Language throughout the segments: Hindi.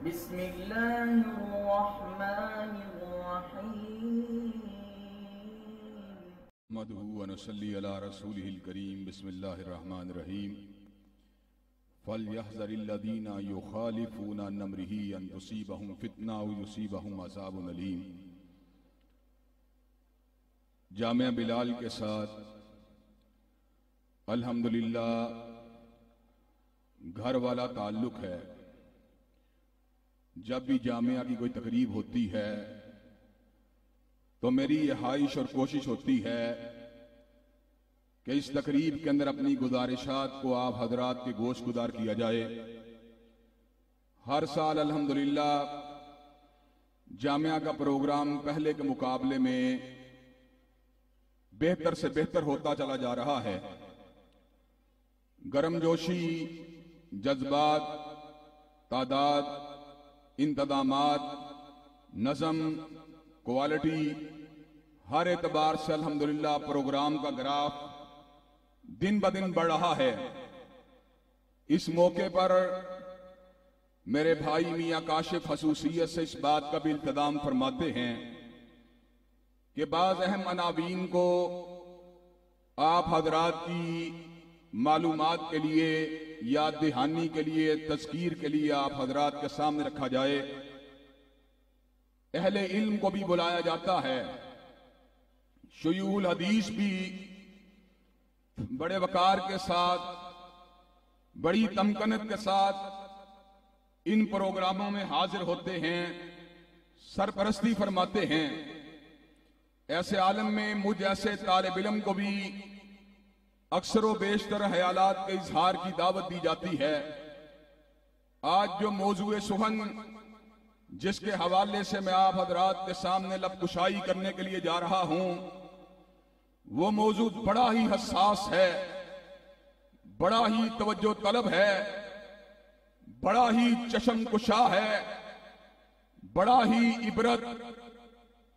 बिस्मिल्लाहिर्रहमानिर्रहीम। मदहू व नसल्ली अला रसूलिहिल करीम। बिस्मिल्लाहिर्रहमानिर्रहीम। फलयहज़रिल्लज़ीना युखालिफूना अन अम्रिही अन तुसीबहुम फितना अव युसीबहुम अज़ाबुन अलीम। जामिया बिलाल के साथ अल्हम्दुलिल्लाह घर वाला ताल्लुक है। जब भी जामिया की कोई तकरीब होती है तो मेरी ये ख्वाहिश और कोशिश होती है कि इस तकरीब के अंदर अपनी गुजारिशात को आप हजरात के गोश गुदार किया जाए। हर साल अल्हम्दुलिल्लाह जामिया का प्रोग्राम पहले के मुकाबले में बेहतर से बेहतर होता चला जा रहा है। गर्मजोशी, जज्बात, तादाद, इंतजामात, नज़म, क्वालिटी, हर एतबार से अल्हम्दुलिल्लाह प्रोग्राम का ग्राफ दिन ब दिन बढ़ रहा है। इस मौके पर मेरे भाई मियां काशिफ खसूसियत से इस बात का भी इल्तिदाम फरमाते हैं कि बाज़ अहम अनावीन को आप हजरात की मालूमात के लिए, याद दहानी के लिए, तज़कीर के लिए आप हजरात के सामने रखा जाए। अहले इल्म को भी बुलाया जाता है। शुयूल हदीस भी बड़े वकार के साथ, बड़ी तमकनत के साथ इन प्रोग्रामों में हाजिर होते हैं, सरपरस्ती फरमाते हैं। ऐसे आलम में मुझ ऐसे तालिब इल्म को भी अक्सर व बेशतर ख्यालात के इजहार की दावत दी जाती है। आज जो मौजूए सुहन जिसके हवाले से मैं आप हजरात के सामने लबकुशाई करने के लिए जा रहा हूं, वो मौजूद बड़ा ही हसास है, बड़ा ही तवज्जो तलब है, बड़ा ही चशमकुशा है, बड़ा ही इबरत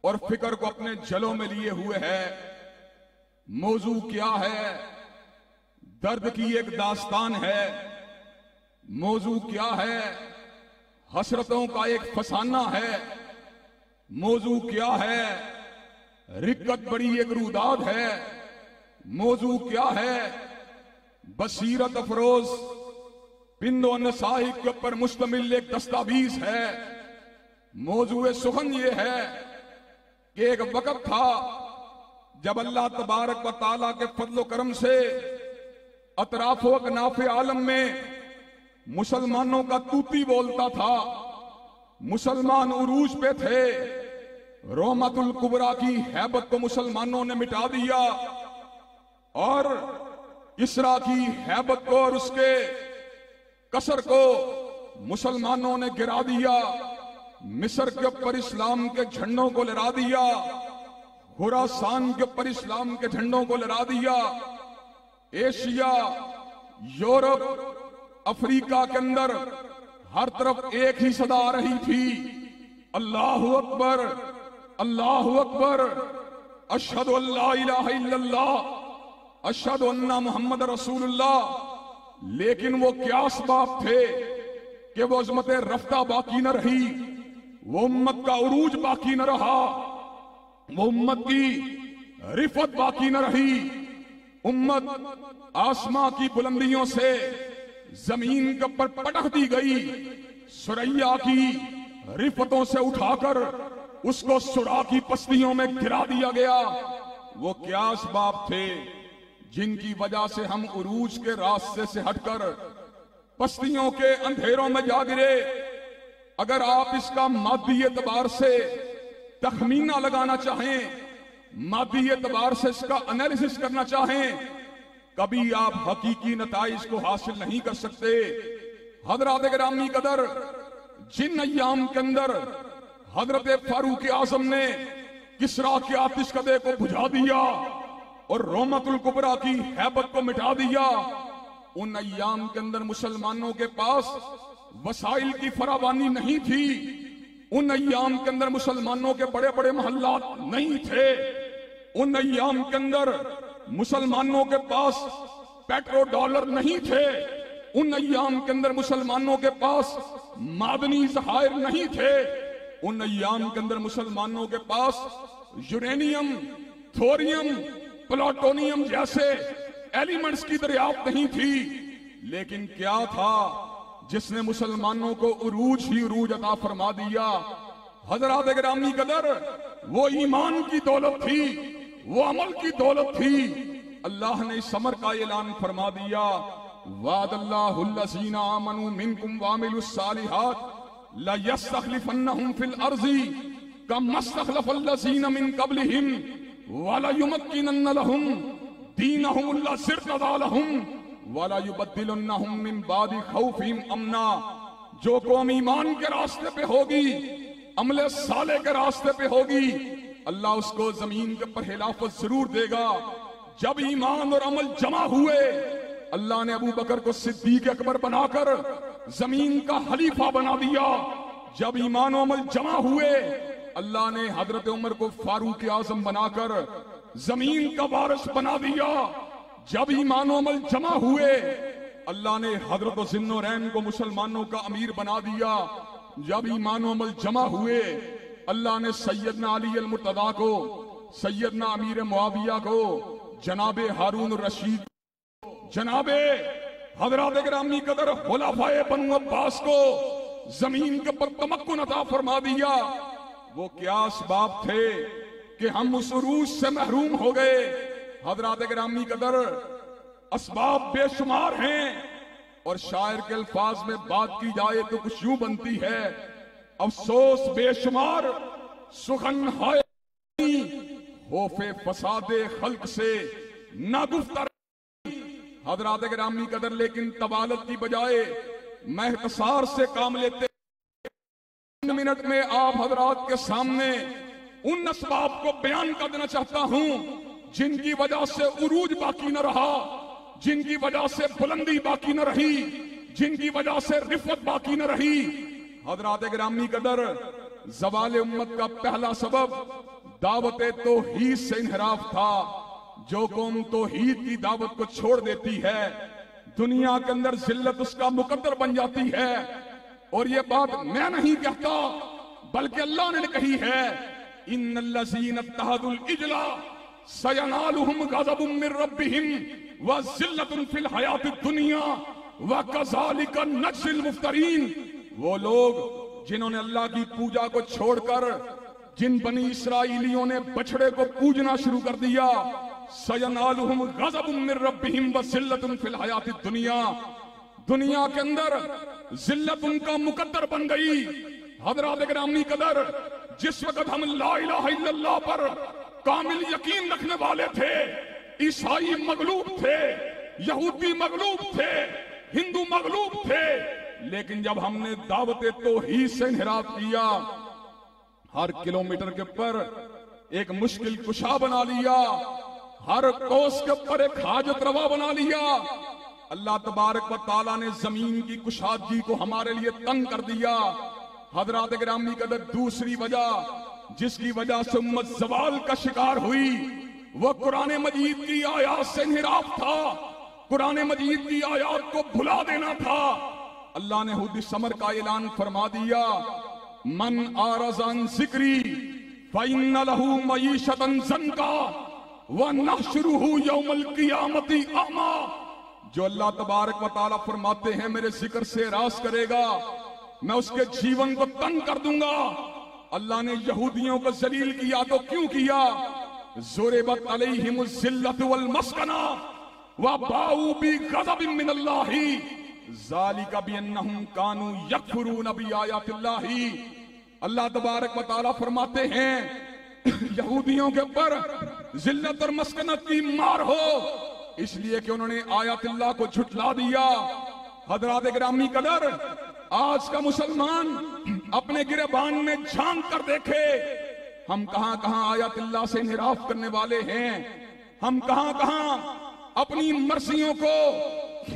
और फिक्र को अपने जलों में लिए हुए है। मौजू क्या है? दर्द की एक दास्तान है। मौजू क्या है? हसरतों का एक फसाना है। मौजू क्या है? रिक्कत बड़ी एक रुदाद है। मौजू क्या है? बसीरत अफरोज बिंदो नसाइक के ऊपर मुश्तमिल एक दस्तावेज है। मौजूए सुखन ये है कि एक वक्त था जब अल्लाह तबारक व ताला के फजलो करम से अतराफ व अकनाफ आलम में मुसलमानों का तूती बोलता था। मुसलमान उरूज पे थे। रोमतुल कुबरा की हैबत को मुसलमानों ने मिटा दिया और इसरा की हैबत को और उसके कसर को मुसलमानों ने गिरा दिया। मिस्र के ऊपर इस्लाम के झंडों को लहरा दिया। खुरासान के ऊपर इस्लाम के झंडों को लहरा दिया। एशिया, यूरोप, अफ्रीका के अंदर हर तरफ एक ही सदा आ रही थी, अल्लाहु अकबर, अल्लाहु अकबर, अशहदु अल्ला इलाहा इल्लल्लाह, अशहदु अन्ना मुहम्मद रसूलुल्लाह। लेकिन वो क्या असबाब थे कि वो अज़मत रफ्ता बाकी न रही, वो उम्मत का उरूज बाकी न रहा, वो उम्मत की रिफत बाकी न रही। उम्मत आसमां की बुलंदियों से जमीन के ऊपर पटक दी गई। सुरैया की रिफतों से उठाकर उसको सुरा की पस्तियों में गिरा दिया गया। वो क्या असबाब थे जिनकी वजह से हम उरूज के रास्ते से हटकर पस्तियों के अंधेरों में जा गिरे? अगर आप इसका मादी एतबार से तखमीना लगाना चाहें, मादी एतबार से इसका एनालिसिस करना चाहें, कभी आप हकीकी नताइज को हासिल नहीं कर सकते। हजरात गिरामी कदर, जिन अय्याम के अंदर हजरत फारूक आजम ने किसरा के आतिशकदे को बुझा दिया और रोमतुल कुबरा की हैबत को मिटा दिया, उन अय्याम के अंदर मुसलमानों के पास वसाइल की फरावानी नहीं थी। उन अय्याम के अंदर मुसलमानों के बड़े बड़े मोहल्लात नहीं थे। उन अय्याम के अंदर मुसलमानों के पास पेट्रो डॉलर नहीं थे। उन अय्याम के अंदर मुसलमानों के पास मादनी ज़खायर नहीं थे। उन अय्याम के अंदर मुसलमानों के पास यूरेनियम, थोरियम, प्लूटोनियम जैसे एलिमेंट्स की दरियाफ्त नहीं थी। लेकिन क्या था जिसने मुसलमानों को उरूज ही उरूज अता फरमा दिया? हजरात गिरामी कदर, वो ईमान की दौलत थी, वो अमल की दौलत थी। अल्लाह ने इस समर का ऐलान फरमा दिया, वादल्लाहुल्लज़ीना आमनू मिनकुम वामिलुस्सालिहात ला यस्तखलिफन्नहुम फिल अर्ज़ी कमस्तखलफल्लज़ीना मिन क़ब्लिहिम वला युमक्किनन्न लहुम दीनहुम लज़ी इर्तदा लहुम वला युबद्दिलन्नहुम मिन बादि खौफिहिम अमना। जो कौम ईमान के रास्ते पे होगी, अमले साले के रास्ते पे होगी, अल्लाह उसको जमीन के पर हिलाफत जरूर देगा। जब ईमान और अमल जमा हुए, अल्लाह ने अबू बकर को सिद्दीक अकबर बनाकर जमीन का खलीफा बना दिया। जब ईमान और अमल जमा हुए, अल्लाह ने हजरत उमर को फारूक आजम बनाकर जमीन का वारिस बना दिया। जब ईमान और अमल जमा हुए, अल्लाह ने हजरत ज़िन्नुरैन को मुसलमानों का अमीर बना दिया। जब ईमान और अमल जमा हुए, अल्लाह ने सैयदना अली अल मुर्तदा को, सैयदना अमीर मुआविया को, जनाबे हारून रशीद, जनाबे हजरात गिरामी कदर खुलाफाए बनु अब्बास को जमीन के पर तमक्कुन अता फरमा दिया। वो क्या असबाब थे कि हम उस उरूज से महरूम हो गए? हजरात गिरामी कदर, असबाब बेशुमार हैं और शायर के अल्फाज में बात की जाए तो कुछ यूं बनती है, अफसोस बेशुमार सुखन हाय होफे फसादे खल्क से ना गुफ्तार। हजरात गिरामी कदर, लेकिन तबालत की बजाय मैं इख्तिसार से काम लेते 3 मिनट में आप हजरात के सामने उन असबाब को बयान कर देना चाहता हूं जिनकी वजह से उरूज बाकी न रहा, जिनकी वजह से बुलंदी बाकी न रही, जिनकी वजह से रिफत बाकी न रही। हजरात गिरामी कदर, ज़वाल उम्मत का पहला सबब दावत तौहीद से इनहराफ था। जो कौम तौहीद की दावत को छोड़ देती है, दुनिया के अंदर जिल्लत उसका मुकद्दर बन जाती है। और ये बात मैं नहीं कहता, बल्कि अल्लाह ने कही है, इन्नल्लज़ीना इत्तहदुल इजला सयनालुहुम गज़बुम मिर रब्बिहिम व ज़िल्लतुन फिल हयातिद दुनिया व कज़ालिका नज्ज़िल मुफ्तरीन। वो लोग जिन्होंने अल्लाह की पूजा को छोड़कर, जिन बनी इसराइलियों ने बछड़े को पूजना शुरू कर दिया, सयनालुहुम गज़बुम मिर रब्बिहिम व ज़िल्लतुन फिल हयातिद दुनिया, दुनिया के अंदर जिल्लत उनका मुकद्दर बन गई। हज़रात गिरामी कदर, जिस वक्त हम ला इलाहा इल्लल्लाह पर कामिल यकीन रखने वाले थे, ईसाई मगलूब थे, यहूदी मगलूब थे, हिंदू मगलूब थे, लेकिन जब हमने दावत तौहीद से इनहराफ किया, हर किलोमीटर के ऊपर एक मुश्किल कुशा बना लिया, हर कोस के ऊपर एक हाजत रवा बना लिया। अल्लाह तबारक व तआला ने जमीन की कुशादगी को हमारे लिए तंग कर दिया। हजरात गिरामी कदर, दूसरी वजह जिसकी वजह से उम्मत ज़वाल का शिकार हुई, वो कुरान मजीद की आयात से इनहिराफ था, कुरान मजीद की आयात को भुला देना था। अल्लाह ने खुद इस समर का ऐलान फरमा दिया, मन आरज़न ज़िक्री फ़इन्न लहू मईशतन ज़ंका व नहशुरुहु यौमल क़ियामति अमा। जो अल्लाह तबारक व तआला फरमाते हैं, मेरे जिक्र से रास करेगा, मैं उसके जीवन को तंग कर दूंगा। अल्लाह ने यहूदियों को जलील किया तो क्यों किया? ज़ुरिबत अलैहिमुज़ ज़िल्लतु वल मस्कना व बाऊ बि ग़ज़बिन मिनल्लाहि ज़ालिका बिअन्नहुम कानू यकफुरून बिआयातिल्लाहि। अल्लाह तबारक व तआला फरमाते हैं, यहूदियों के ऊपर जिल्लत और मस्कनत की मार हो, इसलिए कि उन्होंने आयातिल्लाह को झुठला दिया। हज़रात गिरामी कदर, आज का मुसलमान अपने गिरेबान में झांक कर देखे, हम कहां कहां आयातिल्लाह से इनहिराफ करने वाले हैं, हम कहां कहां अपनी मर्जियों को,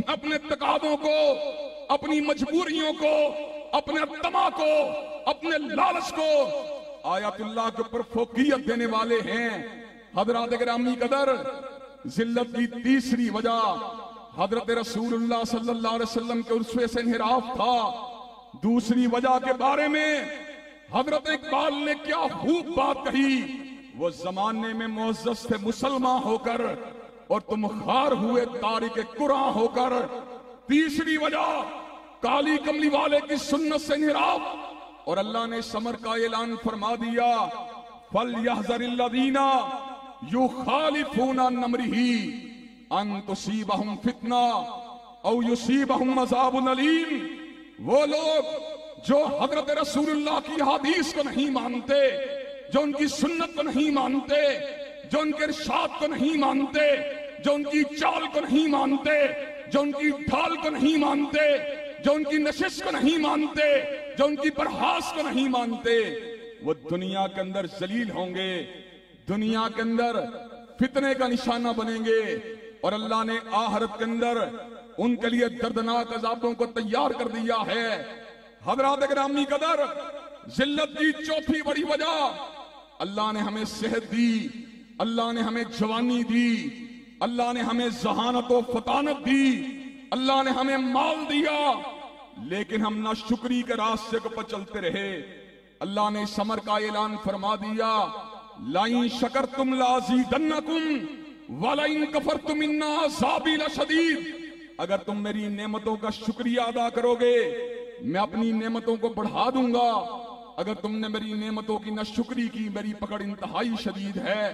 अपने तकादों को, अपनी मजबूरियों को, अपने तमा को, अपने लालच को आयातिल्लाह के ऊपर फोकियत देने वाले हैं। हज़रात गिरामी कदर, जिल्लत की तीसरी वजह हजरत रसूलुल्लाह सल्लल्लाहु अलैहि वसल्लम के उर्फ़े से इन्हिराफ था। दूसरी वजह के बारे में हजरत इकबाल ने क्या खूब बात कही, वो जमाने में मुअज़्ज़ज़ थे मुसलमान होकर और तुम खार हुए तारिक कुरान होकर। तीसरी वजह काली कमली वाले की सुन्नत से इन्हिराफ, और अल्लाह ने समर का ऐलान फरमा दिया, फल यहज़रिल्लज़ीना युखालिफूना अन अम्रिही अन तुसीबहुम फितना औ युसीबहुम अज़ाबुन अलीम। वो लोग जो हजरत रसूलुल्लाह की हदीस को नहीं मानते, जो उनकी सुन्नत को नहीं मानते, जो उनके इरशाद को नहीं मानते, जो उनकी चाल को नहीं मानते, जो उनकी ढाल को नहीं मानते, जो उनकी नशिश को नहीं मानते, जो उनकी बरहास को नहीं मानते, वो दुनिया के अंदर जलील होंगे, दुनिया के अंदर फितने का निशाना बनेंगे, और अल्लाह ने आखिरत के अंदर उनके लिए दर्दनाक अजाबों को तैयार कर दिया है। हज़रात गिरामी कदर, जिल्लत की चौथी बड़ी वजह, अल्लाह ने हमें सेहत दी, अल्लाह ने हमें जवानी दी, अल्लाह ने हमें जहानत और फतानत दी, अल्लाह ने हमें माल दिया, लेकिन हम ना शुक्री के रास्ते पर चलते रहे। अल्लाह ने समर का ऐलान फरमा दिया, लाइन शकर तुम लाज़ीदन्नकुम वलाइन कफरतुम इन्ना अज़ाबी लशदीद। अगर तुम मेरी नेमतों का शुक्रिया अदा करोगे, मैं अपनी नेमतों को बढ़ा दूंगा। अगर तुमने मेरी नेमतों की नाशुक्री की, मेरी पकड़ इंतहाई शदीद है।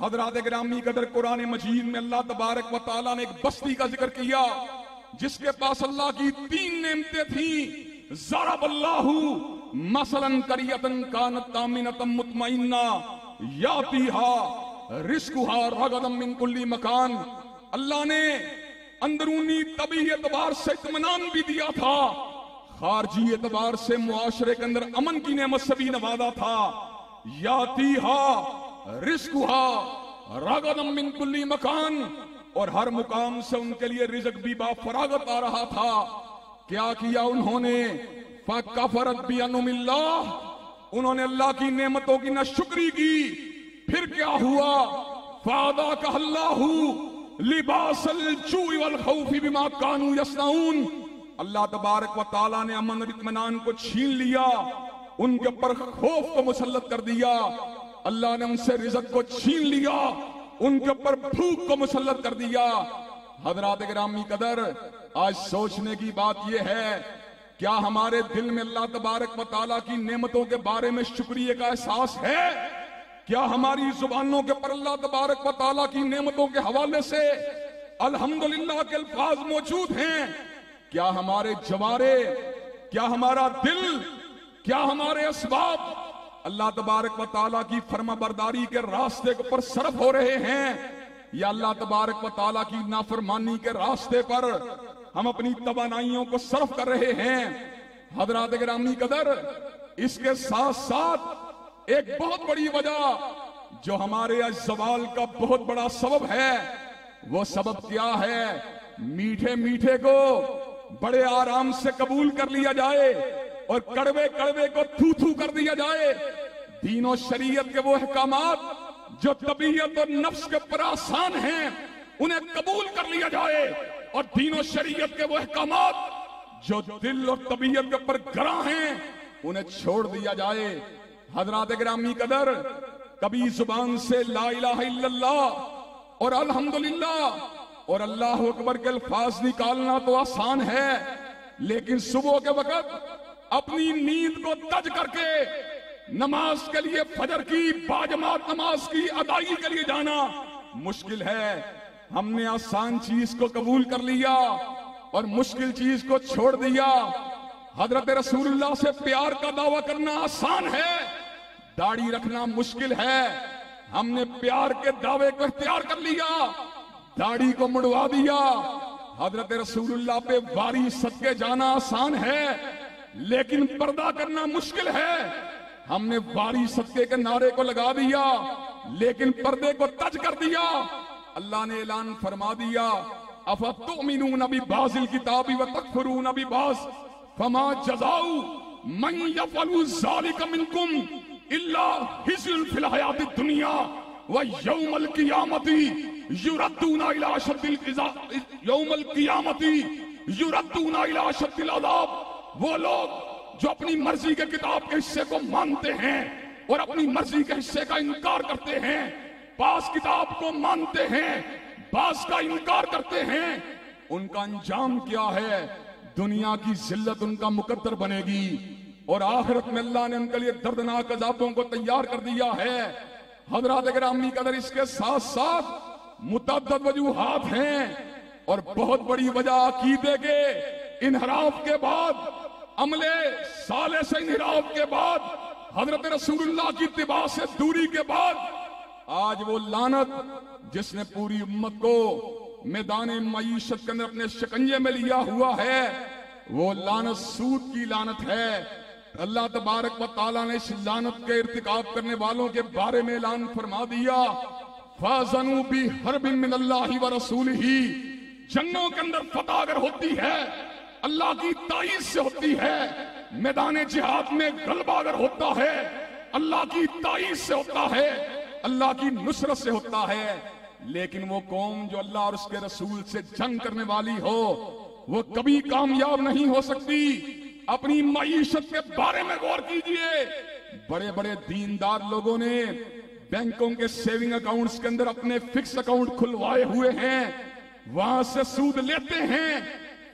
हज़रात गिरामी कदर, कुरान मजीद में अल्लाह तबारक व तआला ने एक बस्ती का जिक्र किया जिसके पास अल्लाह की 3 नेमतें थी। ज़रबल्लाहु मसलन करियतन कानत तामिनतम मुतमइन्ना यातीहा रिस्कुहा रगदम मिन कुल्ली मकान। अल्लाह ने अंदरूनी तबी एतबार से इत्मीनान भी दिया था, खारजी एतबार से मुआशरे के अंदर अमन की नेमत से भी नवाजा था। यातीहा रिस्कुहा रगदम मिन कुल्ली मकान, और हर मुकाम से उनके लिए रिज़्क़ भी बाफरागत आ रहा था। क्या किया उन्होंने? फकफरत बिअनुमिल्लाह, उन्होंने अल्लाह की नेमतों की नाशुक्री की। फिर क्या हुआ? फादा का अल्लाहु लिबासल जूइ वल खौफि बिमा कानू यसनाउन। अल्लाह तबारक व तआला ने अमन और इत्मीनान को छीन लिया, उनके ऊपर खौफ को मुसल्लत कर दिया। अल्लाह ने उनसे रिज़्क़ को छीन लिया, उनके ऊपर भूख को मुसल्लत कर दिया। हज़रात गिरामी कदर, आज सोचने की बात यह है, क्या हमारे दिल में अल्लाह तबारक व तआला की नेमतों के बारे में शुक्रिया का एहसास है? क्या हमारी जुबानों के पर अल्लाह तबारक व तआला की नेमतों के हवाले से अल्हम्दुलिल्लाह के अल्फाज मौजूद हैं? क्या हमारे जवारे, क्या हमारा दिल, क्या हमारे असबाब अल्लाह तबारक व तआला की फर्माबरदारी के रास्ते पर सरफ हो रहे हैं, या अल्लाह तबारक व तआला की नाफरमानी के रास्ते पर हम अपनी तवानाइयों को सरफ कर रहे हैं? हज़रात गिरामी कदर, इसके साथ साथ एक बहुत बड़ी वजह जो हमारे आज सवाल का बहुत बड़ा सबब है, वो सबब क्या है? मीठे मीठे को बड़े आराम से कबूल कर लिया जाए और कड़वे कड़वे को थू थू कर दिया जाए। दीन और शरीयत के वो अहकामात जो तबीयत और नफ्स के ऊपर आसान हैं, उन्हें कबूल कर लिया जाए, और दीन और शरीयत के वो अहकामात जो दिल और तबीयत के ऊपर गरा हैं, उन्हें छोड़ दिया जाए। हज़रात गिरामी कदर, कभी जुबान से ला इलाहा इल्लल्लाह और अल्हम्दुलिल्लाह और अल्लाह अकबर के अल्फाज निकालना तो आसान है, लेकिन सुबह के वक्त अपनी नींद को तज करके नमाज के लिए, फजर की बाजमात नमाज की अदायगी के लिए जाना मुश्किल है। हमने आसान चीज को कबूल कर लिया और मुश्किल चीज को छोड़ दिया। हजरत रसूलुल्लाह से प्यार का दावा करना आसान है, दाढ़ी रखना मुश्किल है। हमने प्यार के दावे को इख्तियार कर लिया, दाढ़ी को मुड़वा दिया। हजरत रसूलुल्लाह पे वारी सदके जाना आसान है, लेकिन पर्दा करना मुश्किल है। हमने वारी सदके के नारे को लगा दिया, लेकिन पर्दे को तज कर दिया। अल्लाह ने ऐलान फरमा दिया, अफतुमिनून बिबाज़िल किताबि व तकफुरून बिबाज़ फमा जज़ाउ मन यफ़अलु ज़ालिका मिनकुम इल्ला हिज़्युन फ़िल हयातिद दुनिया व यौमल क़ियामति युरद्दूना इला अशद्दिल यौमल क़ियामती युरद्दूना इला अशद्दिल अज़ाब। वो लोग जो अपनी मर्जी के किताब के हिस्से को मानते हैं और अपनी मर्जी के हिस्से का इनकार करते हैं, पास किताब को मानते हैं, बास का इनकार करते हैं, उनका अंजाम क्या है? दुनिया की जिल्लत उनका मुकद्दर बनेगी और आखिरत में अल्लाह ने उनके लिए दर्दनाक अज़ाबों को तैयार कर दिया है। हज़रात गिरामी कदर, इसके साथ साथ मुतअद्दिद वजूहात हैं और बहुत बड़ी वजह अकीदे के इनहराफ के बाद, अमले साले से इनहराफ के बाद, हजरत रसूलुल्लाह की इत्तिबा से दूरी के बाद, आज वो लानत जिसने पूरी उम्मत को मैदान मईशत के अंदर अपने शिकंजे में लिया हुआ है, वो लानत सूद की लानत है। अल्लाह तबारक व तआला ने इस लानत के इर्तिकाब करने वालों के बारे में ऐलान फरमा दिया, फाज़नू बि हर्बिन मिनल्लाहि व रसूलिही। जंगों के अंदर फतह अगर होती है अल्लाह की ताईद से होती है, मैदान जिहाद में गलबा अगर होता है अल्लाह की ताईद से होता है, अल्लाह की नुसरत से होता है। लेकिन वो कौम जो अल्लाह और उसके रसूल से जंग करने वाली हो, वो कभी कामयाब नहीं हो सकती। अपनी मईशत के बारे में गौर कीजिए। बड़े बड़े दीनदार लोगों ने बैंकों के सेविंग अकाउंट्स के अंदर अपने फिक्स अकाउंट खुलवाए हुए हैं, वहां से सूद लेते हैं,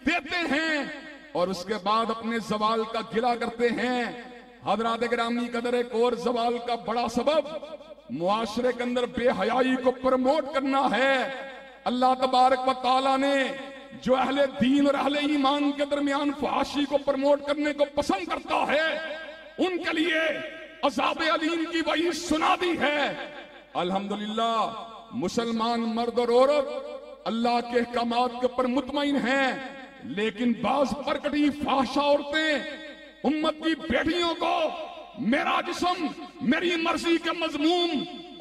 देते हैं और उसके बाद अपने जवाल का गिला करते हैं। हज़रात गिरामी कदर, एक और जवाल का बड़ा सबब मुआशरे के अंदर बेहयाई को प्रमोट करना है। अल्लाह तबारक व तआला ने जो अहले दीन और अहले ईमान के दरमियान फहाशी को प्रमोट करने को पसंद करता है, उनके लिए अज़ाब अलीम की वही सुना दी है। अल्हम्दुलिल्लाह मुसलमान मर्द और औरत अल्लाह के अहकामात के ऊपर मुतमईन हैं, लेकिन बाज परकटी फाहशा औरतें उम्मत की बेटियों को मेरा जिस्म मेरी मर्जी के मजमूम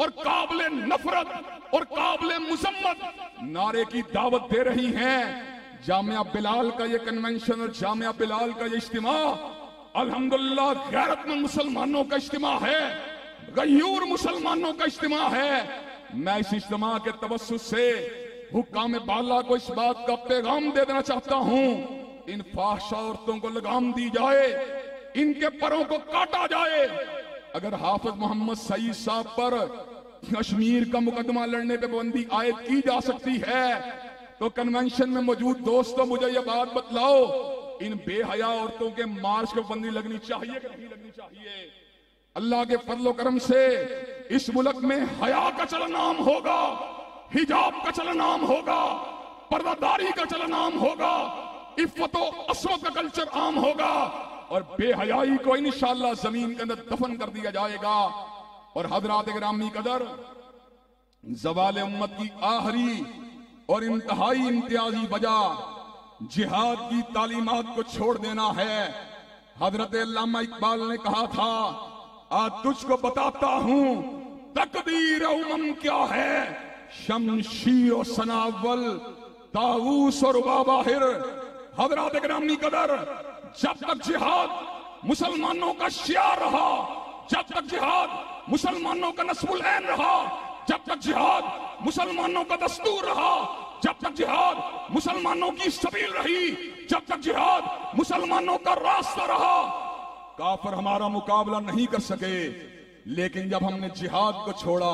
और काबिले नफरत और काबिले मुजम्मत नारे की दावत दे रही हैं। जामिया बिलाल का ये कन्वेंशन और जामिया बिलाल का ये इज्तिमा अल्हम्दुलिल्लाह गैरतमंद मुसलमानों का इज्तिमा है, गयूर मुसलमानों का इज्तिमा है। मैं इस इज्तिमा के तवस्सुस से हुक्काम बाला को इस बात का पैगाम दे देना चाहता हूं, इन फाहशा औरतों को लगाम दी जाए, इनके परों को काटा जाए। अगर हाफिज मोहम्मद सईद साहब पर कश्मीर का मुकदमा लड़ने पे पाबंदी आयद की जा सकती है, तो कन्वेंशन में मौजूद दोस्तों मुझे ये बात बतलाओ, इन बेहया औरतों के मार्च को पाबंदी लगनी चाहिए कि नहीं लगनी चाहिए? अल्लाह के फजलो करम से इस मुल्क में हया का चलन आम होगा, हिजाब का चलन आम होगा, पर्दादारी का चलन आम होगा, इफ्फतो अस्मत का कल्चर आम होगा और बेहयाई को इंशाअल्लाह जमीन के अंदर दफन कर दिया जाएगा। और हजरात गिरामी कदर, ज़वाल उम्मत की आखिरी और इंतहाई इम्तियाजी वजह जिहाद की तालीमात को छोड़ देना है। हजरत अल्लामा इकबाल ने कहा था, आज तुझको बताता हूं तकदीर उमम क्या है, शमशीर और सनावल ताऊस और बाबाहिर। हजरात गिरामी कदर, जब तक जिहाद मुसलमानों का शियार रहा, जब तक जिहाद मुसलमानों का नस्बुल ऐन रहा, जब तक जिहाद मुसलमानों का दस्तूर रहा, जब तक जिहाद मुसलमानों की सबील रही, जब तक जिहाद मुसलमानों का रास्ता रहा, काफिर हमारा मुकाबला नहीं कर सके। लेकिन जब हमने जिहाद को छोड़ा,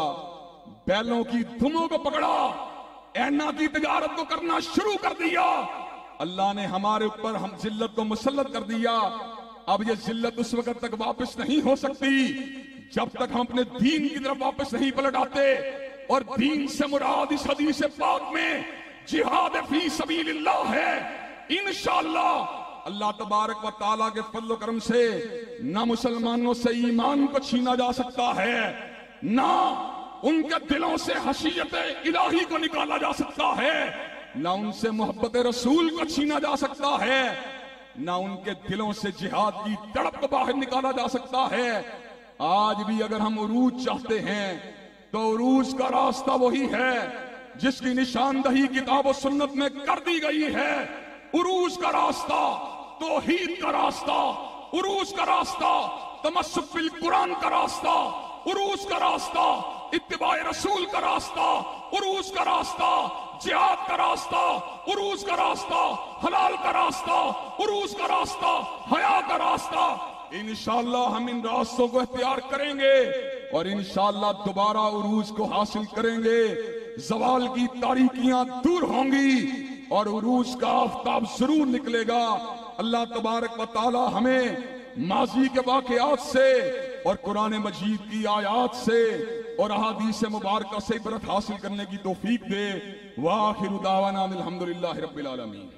बैलों की धुमों को पकड़ा, ऐना की तिजारत को करना शुरू कर दिया, अल्लाह ने हमारे ऊपर हम जिल्लत को मुसल्लत कर दिया। अब ये जिल्लत उस वक्त तक वापस नहीं हो सकती जब तक हम अपने दीन की तरफ वापस नहीं पलट आते। और दीन से मुराद इस हदीस पाक में जिहाद फी सबीलिल्लाह है। इंशाअल्लाह अल्लाह तबारक व तआला के फजल करम से ना मुसलमानों से ईमान को छीना जा सकता है, ना उनके दिलों से हशीयत इलाही को निकाला जा सकता है, ना उनसे मोहब्बत रसूल को छीना जा सकता है, ना उनके दिलों से जिहाद की तड़प को बाहर निकाला जा सकता है। आज भी अगर हम उरूज चाहते हैं तो उरूज का रास्ता वही है जिसकी निशानदही किताब और सुन्नत में कर दी गई है। उरूज का रास्ता तौहीद का रास्ता, उरूज का रास्ता तमस्सुक बिल कुरान का रास्ता, उरूज का रास्ता इत्तिबाए रसूल का रास्ता, उरूज का रास्ता, जिहाद का रास्ता, उरूज का रास्ता, हलाल का रास्ता, उरूज का रास्ता, हया का रास्ता। इंशाअल्लाह हम इन रास्तों को इख्तियार करेंगे और इंशाअल्लाह दोबारा उरूज को हासिल करेंगे। जवाल की तारीकियां दूर होंगी और उरूज का आफताब जरूर निकलेगा। अल्लाह तबारक व तआला हमें माजी के वाक़यात से और कुरान मजीद की आयात से और अहादीस मुबारका से इबरत हासिल करने की तौफीक दे। वाखिरु दावाना अनिल हम्दुलिल्लाहि रब्बिल आलमीन।